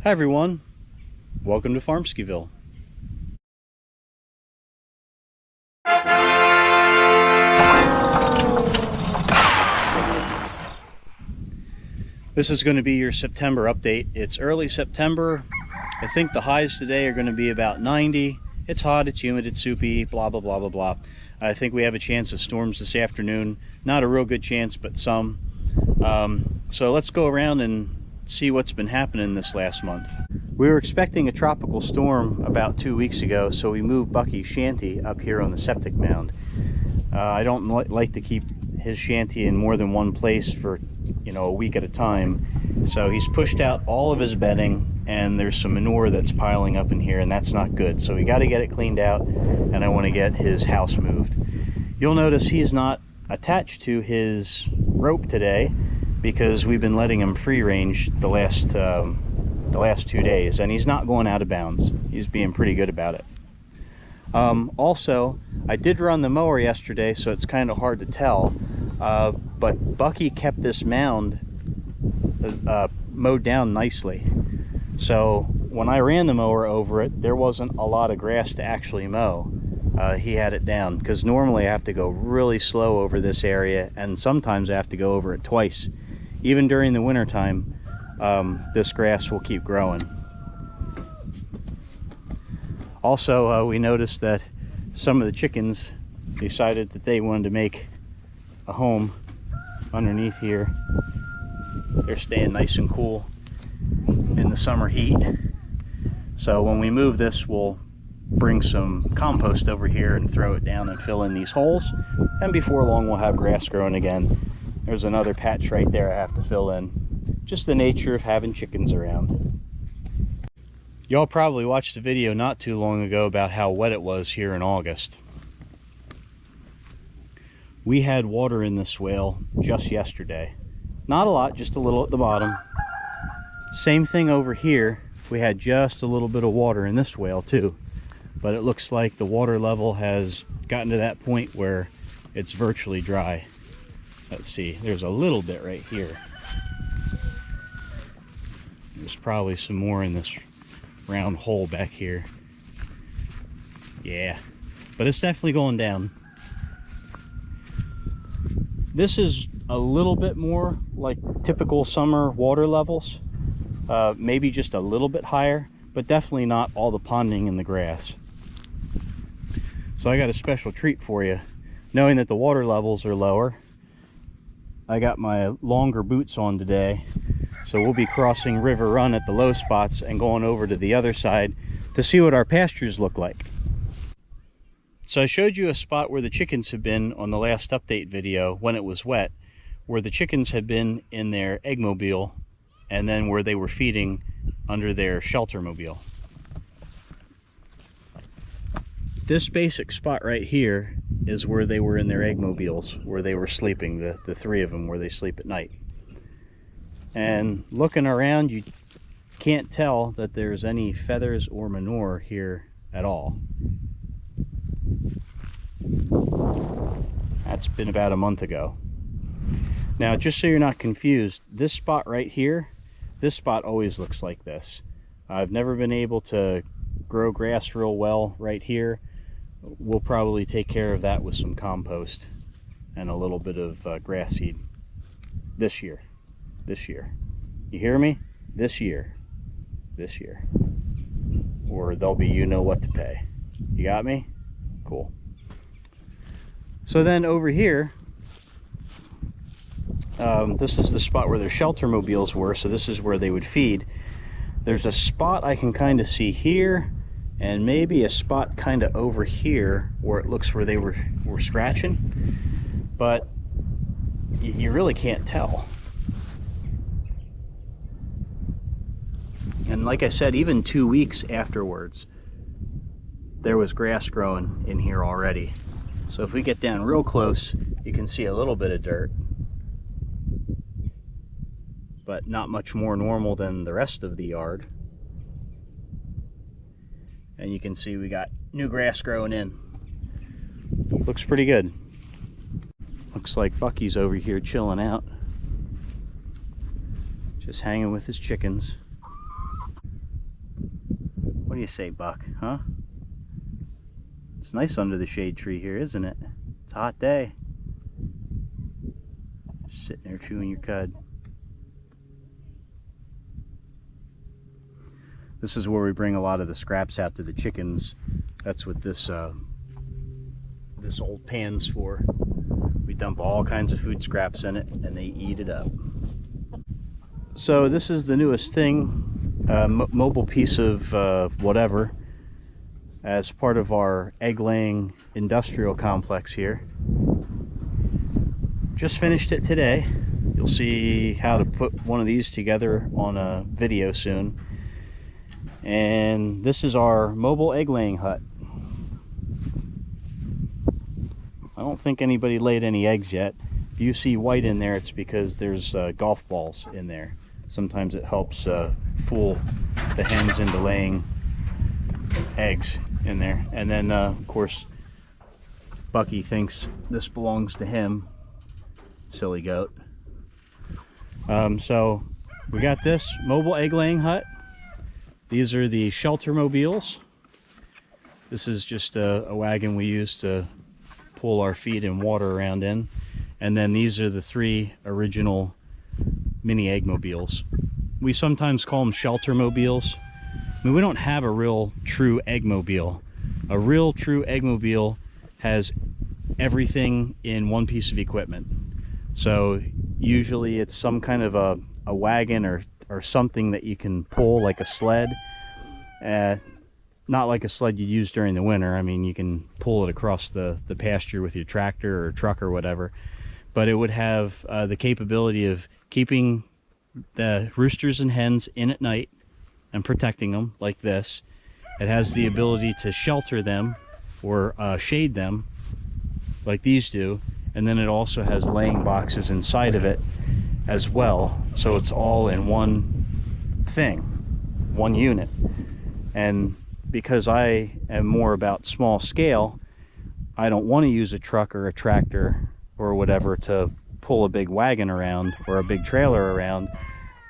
Hi everyone, welcome to Farmwskiville. This is going to be your September update. It's early September. I think the highs today are going to be about 90. It's hot, it's humid, it's soupy, blah blah blah blah blah. I think we have a chance of storms this afternoon. Not a real good chance, but some. So let's go around and see what's been happening this last month. We were expecting a tropical storm about 2 weeks ago, so we moved Bucky's shanty up here on the septic mound. I don't like to keep his shanty in more than one place for, a week at a time. So he's pushed out all of his bedding, and there's some manure that's piling up in here, and that's not good. So we got to get it cleaned out, and I want to get his house moved. You'll notice he's not attached to his rope today because we've been letting him free range the last 2 days, and he's not going out of bounds. He's being pretty good about it. Also, I did run the mower yesterday, so it's kind of hard to tell, but Bucky kept this mound mowed down nicely. So when I ran the mower over it, there wasn't a lot of grass to actually mow. He had it down, because normally I have to go really slow over this area, and sometimes I have to go over it twice. Even during the winter time, this grass will keep growing. Also, we noticed that some of the chickens decided that they wanted to make a home underneath here. They're staying nice and cool in the summer heat. So when we move this, we'll bring some compost over here and throw it down and fill in these holes. And before long, we'll have grass growing again. There's another patch right there I have to fill in. Just the nature of having chickens around. Y'all probably watched a video not too long ago about how wet it was here in August. We had water in the swale just yesterday. Not a lot, just a little at the bottom. Same thing over here. We had just a little bit of water in this swale too. But it looks like the water level has gotten to that point where it's virtually dry. Let's see, there's a little bit right here. There's probably some more in this round hole back here. Yeah, but it's definitely going down. This is a little bit more like typical summer water levels. Maybe just a little bit higher, but definitely not all the ponding in the grass. So I got a special treat for you. Knowing that the water levels are lower, I got my longer boots on today. So we'll be crossing River Run at the low spots and going over to the other side to see what our pastures look like. So I showed you a spot where the chickens have been on the last update video when it was wet, where the chickens had been in their eggmobile and then where they were feeding under their shelter mobile. This basic spot right here is where they were in their eggmobiles, where they were sleeping, the three of them, where they sleep at night. And looking around, you can't tell that there's any feathers or manure here at all. That's been about a month ago. Now, just so you're not confused, this spot right here, this spot always looks like this. I've never been able to grow grass real well right here. We'll probably take care of that with some compost and a little bit of grass seed this year. You hear me? This year. Or there'll be you know what to pay. You got me? Cool. So then over here, this is the spot where their shelter mobiles were, so this is where they would feed. There's a spot I can kind of see here, and maybe a spot kind of over here where it looks where they were scratching, but you really can't tell. And like I said, even 2 weeks afterwards, there was grass growing in here already. So if we get down real close, you can see a little bit of dirt, but not much more normal than the rest of the yard. And you can see we got new grass growing in. Looks pretty good. Looks like Bucky's over here chilling out, just hanging with his chickens. do you say, Buck? Huh? It's nice under the shade tree here, isn't it? It's a hot day. Just sitting there chewing your cud. This is where we bring a lot of the scraps out to the chickens. That's what this this old pan's for. We dump all kinds of food scraps in it and they eat it up. So this is the newest thing, mobile piece of whatever, as part of our egg laying industrial complex here. Just finished it today. You'll see how to put one of these together on a video soon. And this is our mobile egg laying hut. I don't think anybody laid any eggs yet. If you see white in there, it's because there's golf balls in there. Sometimes it helps fool the hens into laying eggs in there. And then of course Bucky thinks this belongs to him. Silly goat. So we got this mobile egg laying hut. These are the shelter mobiles. This is just a wagon we use to pull our feed and water around in. And then these are the 3 original mini egg mobiles. We sometimes call them shelter mobiles. I mean, we don't have a real true egg mobile. A real true egg mobile has everything in one piece of equipment. So usually it's some kind of a wagon or something that you can pull, like a sled. Not like a sled you use during the winter. I mean, you can pull it across the pasture with your tractor or truck or whatever. But it would have the capability of keeping the roosters and hens in at night and protecting them like this. It has the ability to shelter them or shade them like these do. And then it also has laying boxes inside of it as well, so it's all in one thing, one unit. And because I am more about small scale, I don't want to use a truck or a tractor or whatever to pull a big wagon around or a big trailer around.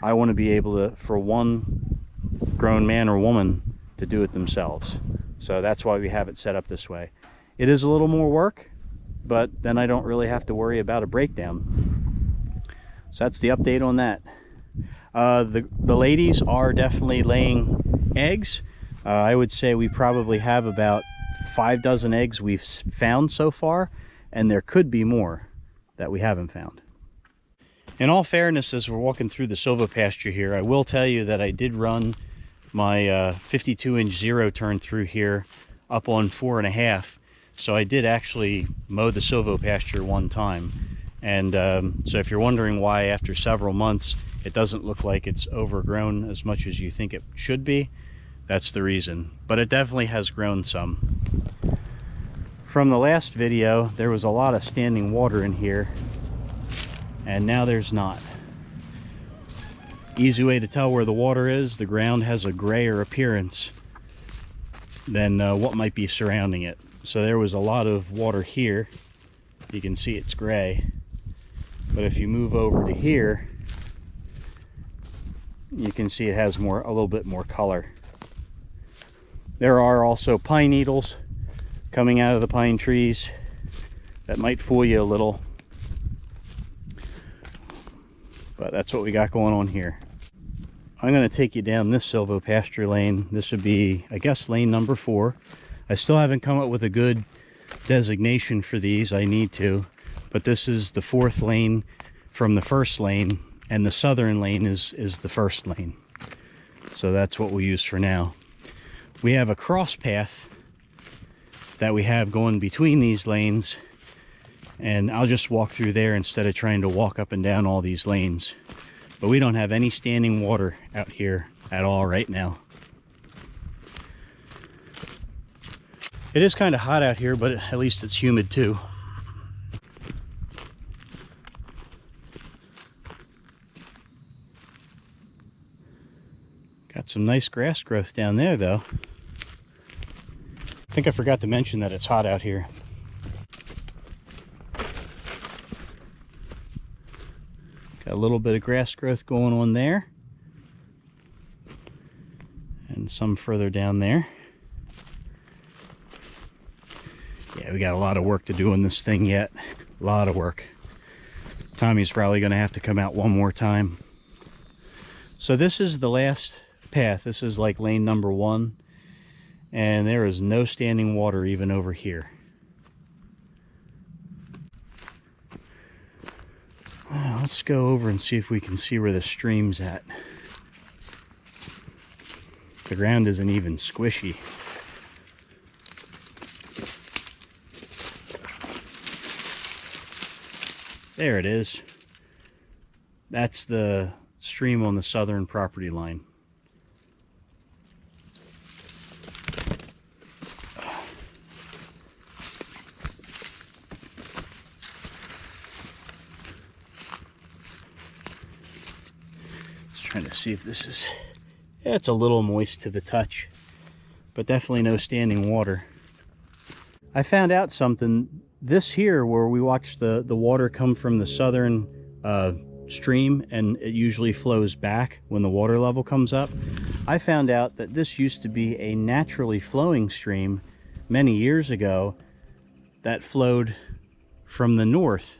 I want to be able to, for one grown man or woman, to do it themselves. So that's why we have it set up this way. It is a little more work, but then I don't really have to worry about a breakdown. So that's the update on that. The ladies are definitely laying eggs. I would say we probably have about 5 dozen eggs we've found so far, and there could be more that we haven't found. In all fairness, as we're walking through the silvo pasture here, I will tell you that I did run my 52-inch zero turn through here up on 4.5. So I did actually mow the silvo pasture one time. And so if you're wondering why after several months it doesn't look like it's overgrown as much as you think it should be, that's the reason. But it definitely has grown some. From the last video, there was a lot of standing water in here, and now there's not. Easy way to tell where the water is: the ground has a grayer appearance than what might be surrounding it. So there was a lot of water here. You can see it's gray. But if you move over to here, you can see it has a little bit more color. There are also pine needles coming out of the pine trees that might fool you a little. But that's what we got going on here. I'm going to take you down this silvo pasture lane. This would be, I guess, lane number 4. I still haven't come up with a good designation for these. I need to. But this is the 4th lane from the 1st lane, and the southern lane is the 1st lane. So that's what we use for now. We have a cross path that we have going between these lanes, and I'll just walk through there instead of trying to walk up and down all these lanes. But we don't have any standing water out here at all right now. It is kind of hot out here, but at least it's humid too. Got some nice grass growth down there though. I think I forgot to mention that it's hot out here. Got a little bit of grass growth going on there. And and some further down there. Yeah, we got a lot of work to do on this thing yet. A lot of work. Tommy's probably going to have to come out one more time. So this is the last path. This is like lane number 1. And there is no standing water even over here. Let's go over and see if we can see where the stream's at. The ground isn't even squishy. There it is. That's the stream on the southern property line. Trying to see if this is, yeah, it's a little moist to the touch, but definitely no standing water. I found out something. This here, where we watch the water come from the southern stream, and it usually flows back when the water level comes up. I found out that this used to be a naturally flowing stream many years ago that flowed from the north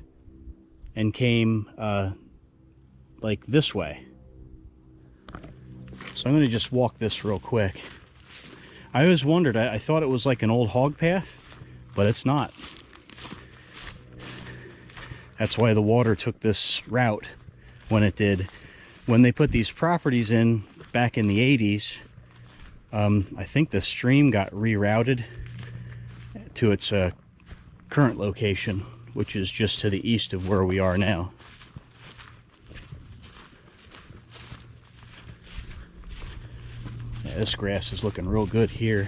and came like this way. So I'm going to just walk this real quick. I always wondered, I thought it was like an old hog path, but it's not. That's why the water took this route when it did. When they put these properties in back in the 80s, I think the stream got rerouted to its current location, which is just to the east of where we are now. This grass is looking real good here.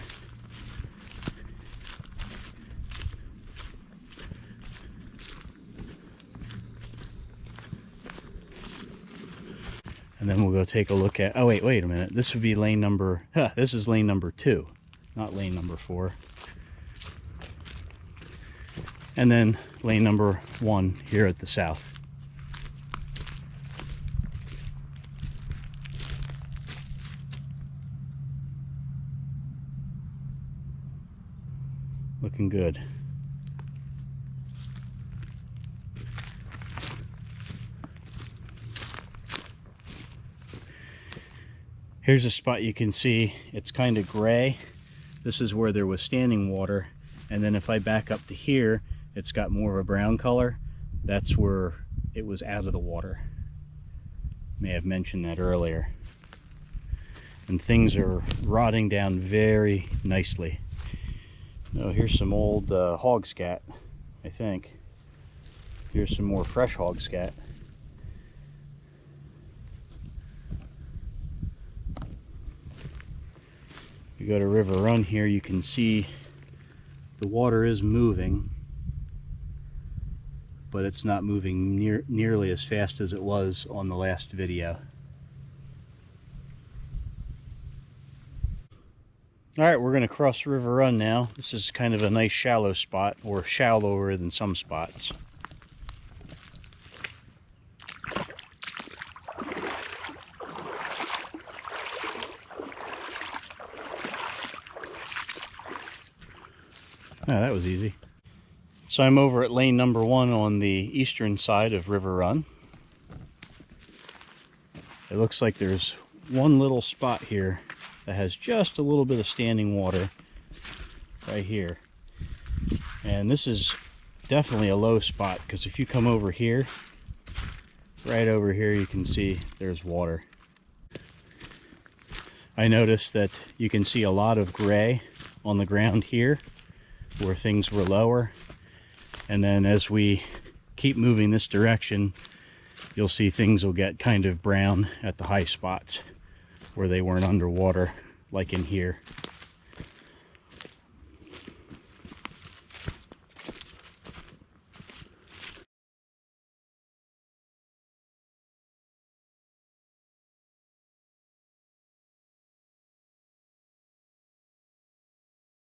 And then we'll go take a look at, oh wait a minute. This would be lane number, this is lane number 2, not lane number 4. And then lane number 1 here at the south. Looking good. Here's a spot you can see. It's kind of gray. This is where there was standing water. And then if I back up to here, it's got more of a brown color. That's where it was out of the water. May have mentioned that earlier. And things are rotting down very nicely. Oh, here's some old hog scat, I think. Here's some more fresh hog scat. You go to River Run here, you can see the water is moving, but it's not moving nearly as fast as it was on the last video. Alright, we're going to cross River Run now. This is kind of a nice shallow spot, or shallower than some spots. Oh, that was easy. So I'm over at lane number 1 on the eastern side of River Run. It looks like there's one little spot here that has just a little bit of standing water right here. And this is definitely a low spot, because if you come over here, right over here, you can see there's water. I noticed that you can see a lot of gray on the ground here where things were lower, and then as we keep moving this direction, you'll see things will get kind of brown at the high spots where they weren't underwater, like in here.